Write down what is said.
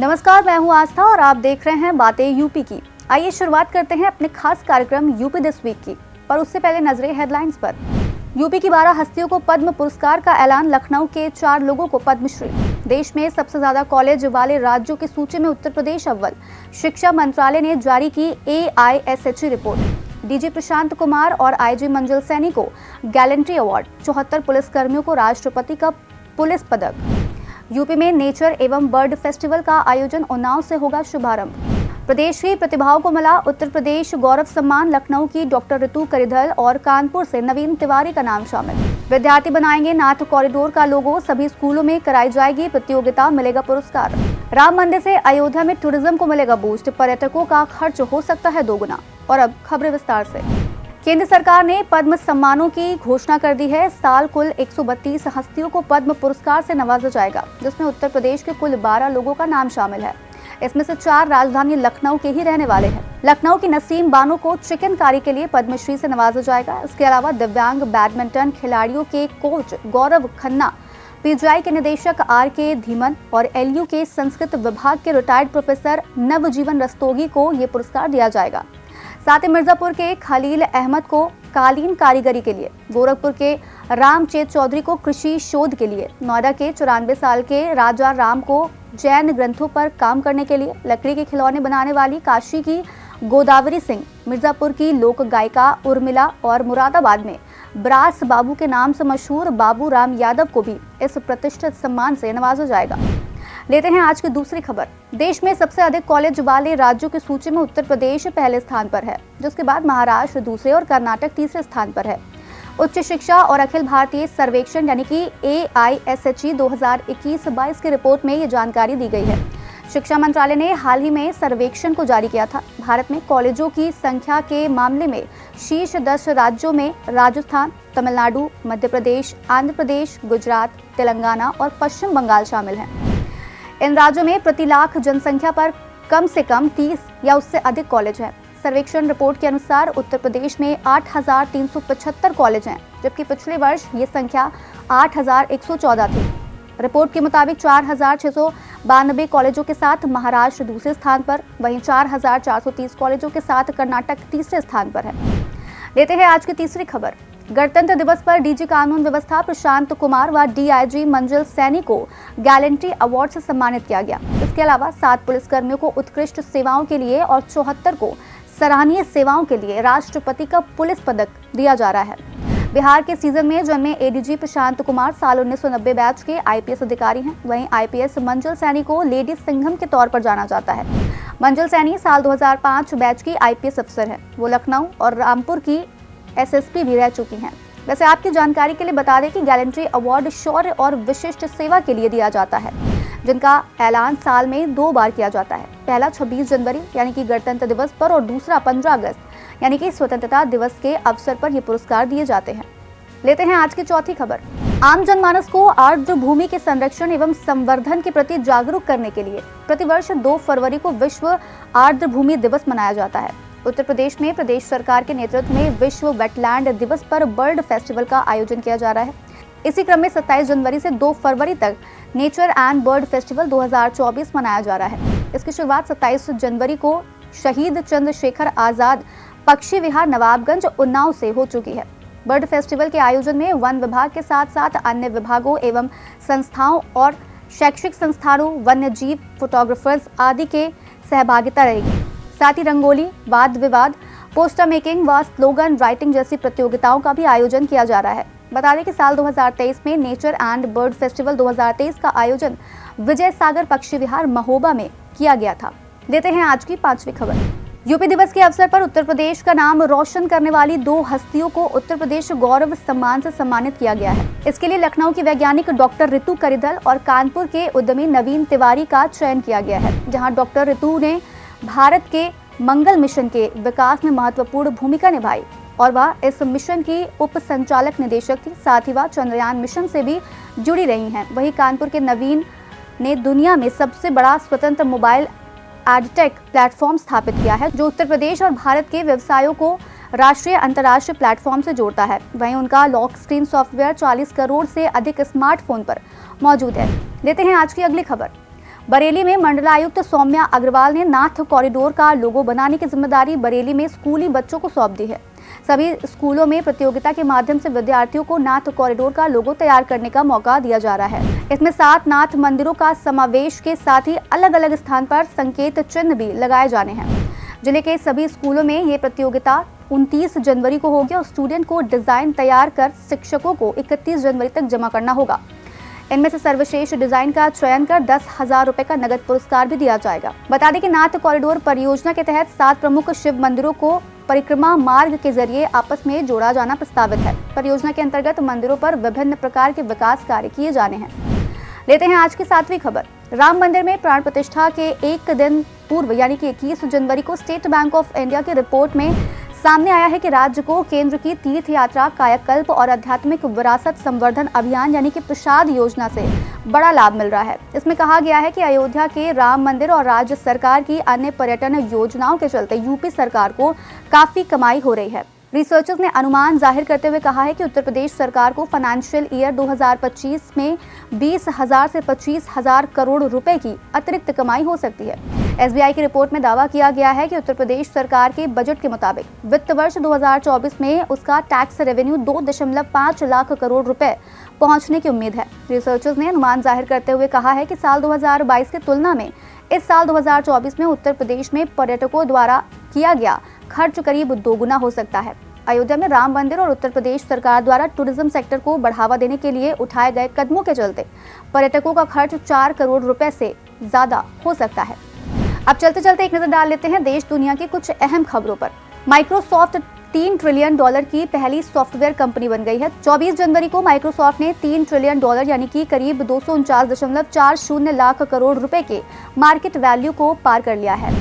नमस्कार, मैं हूं आस्था और आप देख रहे हैं बातें यूपी की। आइए शुरुआत करते हैं अपने खास कार्यक्रम यूपी दिस वीक की, पर उससे पहले नजरें हेडलाइंस पर। यूपी की 12 हस्तियों को पद्म पुरस्कार का ऐलान, लखनऊ के 4 लोगों को पद्मश्री। देश में सबसे ज्यादा कॉलेज वाले राज्यों की सूची में उत्तर प्रदेश अव्वल। शिक्षा मंत्रालय ने जारी की AISHE report. DG Prashant Kumar और IG मंजुल सैनी को गैलेंट्री अवार्ड। 74 पुलिसकर्मियों को राष्ट्रपति का पुलिस पदक। यूपी में नेचर एवं बर्ड फेस्टिवल का आयोजन, उन्नाव से होगा शुभारंभ। प्रदेश की प्रतिभाओं को मिला उत्तर प्रदेश गौरव सम्मान, लखनऊ की डॉक्टर ऋतु करिधल और कानपुर से नवीन तिवारी का नाम शामिल। विद्यार्थी बनाएंगे नाथ कॉरिडोर का लोगो, सभी स्कूलों में कराई जाएगी प्रतियोगिता, मिलेगा पुरस्कार। राम मंदिर से अयोध्या में टूरिज्म को मिलेगा बूस्ट, पर्यटकों का खर्च हो सकता है दोगुना। और अब खबरें विस्तार से। केंद्र सरकार ने पद्म सम्मानों की घोषणा कर दी है। साल कुल 132 हस्तियों को पद्म पुरस्कार से नवाजा जाएगा, जिसमें उत्तर प्रदेश के कुल 12 लोगों का नाम शामिल है। इसमें से 4 राजधानी लखनऊ के ही रहने वाले हैं। लखनऊ की नसीम बानो को चिकनकारी के लिए पद्मश्री से नवाजा जाएगा। इसके अलावा दिव्यांग बैडमिंटन खिलाड़ियों के कोच गौरव खन्ना, PGI के निदेशक RK धीमन और LU के संस्कृत विभाग के रिटायर्ड प्रोफेसर नवजीवन रस्तोगी को ये पुरस्कार दिया जाएगा। साथ ही मिर्जापुर के खलील अहमद को कालीन कारीगरी के लिए, गोरखपुर के रामचेत चौधरी को कृषि शोध के लिए, नोएडा के 94 साल के राजा राम को जैन ग्रंथों पर काम करने के लिए, लकड़ी के खिलौने बनाने वाली काशी की गोदावरी सिंह, मिर्जापुर की लोक गायिका उर्मिला और मुरादाबाद में ब्रास बाबू के नाम से मशहूर बाबू राम यादव को भी इस प्रतिष्ठित सम्मान से नवाजा जाएगा। लेते हैं आज की दूसरी खबर। देश में सबसे अधिक कॉलेज वाले राज्यों की सूची में उत्तर प्रदेश पहले स्थान पर है, जिसके बाद महाराष्ट्र दूसरे और कर्नाटक तीसरे स्थान पर है। उच्च शिक्षा और अखिल भारतीय सर्वेक्षण यानी कि AISHE 2021-22 की रिपोर्ट में ये जानकारी दी गई है। शिक्षा मंत्रालय ने हाल ही में सर्वेक्षण को जारी किया था। भारत में कॉलेजों की संख्या के मामले में शीर्ष 10 राज्यों में राजस्थान, तमिलनाडु, मध्य प्रदेश, आंध्र प्रदेश, गुजरात, तेलंगाना और पश्चिम बंगाल शामिल हैं। इन राज्यों में प्रति लाख जनसंख्या पर कम से कम 30 या उससे अधिक कॉलेज हैं। सर्वेक्षण रिपोर्ट के अनुसार उत्तर प्रदेश में 8,375 कॉलेज हैं, जबकि पिछले वर्ष ये संख्या 8,114 थी। रिपोर्ट के मुताबिक 4,692 कॉलेजों के साथ महाराष्ट्र दूसरे स्थान पर, वहीं 4,430 कॉलेजों के साथ कर्नाटक तीसरे स्थान पर है। लेते हैं आज की तीसरी खबर। गणतंत्र दिवस पर DG कानून व्यवस्था प्रशांत कुमार व DIG मंजुल सैनी को गैलेंट्री अवार्ड से सम्मानित किया गया। इसके अलावा 7 पुलिसकर्मियों को उत्कृष्ट सेवाओं के लिए और 74 को सराहनीय सेवाओं के लिए राष्ट्रपति का पुलिस पदक दिया जा रहा है। बिहार के सीजन में जन्मे ADG प्रशांत कुमार साल 1990 बैच के IPS अधिकारी हैं। वहीं IPS मंजुल सैनी को लेडी सिंघम के तौर पर जाना जाता है। मंजुल सैनी साल 2005 बैच की IPS अफसर है। वो लखनऊ और रामपुर की SSP भी रह चुकी हैं। वैसे आपकी जानकारी के लिए बता दें कि गैलेंट्री अवार्ड शौर्य और विशिष्ट सेवा के लिए दिया जाता है, जिनका ऐलान साल में 2 बार किया जाता है। पहला 26 जनवरी यानी कि गणतंत्र दिवस पर और दूसरा 15 अगस्त यानी कि स्वतंत्रता दिवस के अवसर पर ये पुरस्कार दिए जाते हैं। लेते हैं आज की चौथी खबर। आम जनमानस को आर्द्र भूमि के संरक्षण एवं संवर्धन के प्रति जागरूक करने के लिए प्रतिवर्ष 2 फरवरी को विश्व आर्द्र भूमि दिवस मनाया जाता है। उत्तर प्रदेश में प्रदेश सरकार के नेतृत्व में विश्व वेटलैंड दिवस पर बर्ड फेस्टिवल का आयोजन किया जा रहा है। इसी क्रम में 27 जनवरी से 2 फरवरी तक नेचर एंड बर्ड फेस्टिवल 2024 मनाया जा रहा है। इसकी शुरुआत 27 जनवरी को शहीद चंद्रशेखर आजाद पक्षी विहार नवाबगंज उन्नाव से हो चुकी है। बर्ड फेस्टिवल के आयोजन में वन विभाग के साथ साथ अन्य विभागों एवं संस्थाओं और शैक्षिक संस्थानों, वन्य जीव, फोटोग्राफर्स आदि के सहभागिता रहेगी। साथ ही रंगोली, वाद विवाद, पोस्टर मेकिंग व स्लोगन राइटिंग जैसी प्रतियोगिताओं का भी आयोजन किया जा रहा है। बता दें कि साल 2023 में नेचर एंड बर्ड फेस्टिवल 2023 का आयोजन विजय सागर पक्षी विहार महोबा में किया गया था। लेते हैं आज की 5वीं खबर। यूपी दिवस के अवसर पर उत्तर प्रदेश का नाम रोशन करने वाली 2 हस्तियों को उत्तर प्रदेश गौरव सम्मान से सम्मानित किया गया है। इसके लिए लखनऊ की वैज्ञानिक डॉक्टर ऋतु करिधल और कानपुर के उद्यमी नवीन तिवारी का चयन किया गया है, जहां डॉक्टर ऋतु ने भारत के मंगल मिशन के विकास में महत्वपूर्ण भूमिका निभाई और वह इस मिशन की उप संचालक निदेशक थी। साथ ही वह चंद्रयान मिशन से भी जुड़ी रही हैं। वहीं कानपुर के नवीन ने दुनिया में सबसे बड़ा स्वतंत्र मोबाइल एडटेक प्लेटफॉर्म स्थापित किया है, जो उत्तर प्रदेश और भारत के व्यवसायों को राष्ट्रीय अंतर्राष्ट्रीय प्लेटफॉर्म से जोड़ता है। वहीं उनका लॉक स्क्रीन सॉफ्टवेयर 40 करोड़ से अधिक स्मार्टफोन पर मौजूद है। लेते हैं आज की अगली खबर। बरेली में मंडलायुक्त सौम्या अग्रवाल ने नाथ कॉरिडोर का लोगो बनाने की जिम्मेदारी बरेली में स्कूली बच्चों को सौंप दी है। सभी स्कूलों में प्रतियोगिता के माध्यम से विद्यार्थियों को नाथ कॉरिडोर का लोगो तैयार करने का मौका दिया जा रहा है। इसमें 7 नाथ मंदिरों का समावेश के साथ ही अलग अलग स्थान पर संकेत चिन्ह भी लगाए जाने हैं। जिले के सभी स्कूलों में ये प्रतियोगिता 29 जनवरी को होगी और स्टूडेंट को डिजाइन तैयार कर शिक्षकों को 31 जनवरी तक जमा करना होगा। इनमें से सर्वश्रेष्ठ डिजाइन का चयन कर 10,000 रुपए का नगद पुरस्कार भी दिया जाएगा। बता दें कि नाथ कॉरिडोर परियोजना के तहत 7 प्रमुख शिव मंदिरों को परिक्रमा मार्ग के जरिए आपस में जोड़ा जाना प्रस्तावित है। परियोजना के अंतर्गत मंदिरों पर विभिन्न प्रकार के विकास कार्य किए जाने हैं। लेते हैं आज की 7वीं खबर। राम मंदिर में प्राण प्रतिष्ठा के एक दिन पूर्व यानी कि 21 जनवरी को स्टेट बैंक ऑफ इंडिया की रिपोर्ट में सामने आया है कि राज्य को केंद्र की तीर्थ यात्रा, कायाकल्प और आध्यात्मिक विरासत संवर्धन अभियान यानी कि प्रसाद योजना से बड़ा लाभ मिल रहा है। इसमें कहा गया है कि अयोध्या के राम मंदिर और राज्य सरकार की अन्य पर्यटन योजनाओं के चलते यूपी सरकार को काफी कमाई हो रही है। रिसर्चर्स ने अनुमान जाहिर करते हुए कहा है कि उत्तर प्रदेश सरकार को फाइनेंशियल ईयर 2025 में 20,000 से 25,000 करोड़ रुपए की अतिरिक्त कमाई हो सकती है। एसबीआई की रिपोर्ट में दावा किया गया है कि उत्तर प्रदेश सरकार के बजट के मुताबिक वित्त वर्ष 2024 में उसका टैक्स रेवेन्यू 2.5 लाख करोड़ रुपए पहुंचने की उम्मीद है। रिसर्चर्स ने अनुमान जाहिर करते हुए कहा है कि साल 2022 की तुलना में इस साल 2024 में उत्तर प्रदेश में पर्यटकों द्वारा किया गया खर्च करीब दोगुना हो सकता है। अयोध्या में राम मंदिर और उत्तर प्रदेश सरकार द्वारा टूरिज्म सेक्टर को बढ़ावा देने के लिए उठाए गए कदमों के चलते पर्यटकों का खर्च 4 करोड़ रुपए से ज्यादा हो सकता है। अब चलते चलते एक नजर डाल लेते हैं देश दुनिया की कुछ अहम खबरों पर। माइक्रोसॉफ्ट $3 ट्रिलियन की पहली सॉफ्टवेयर कंपनी बन गई है। 24 जनवरी को माइक्रोसॉफ्ट ने $3 ट्रिलियन यानी कि करीब 249.40 लाख करोड़ रुपए के मार्केट वैल्यू को पार कर लिया है।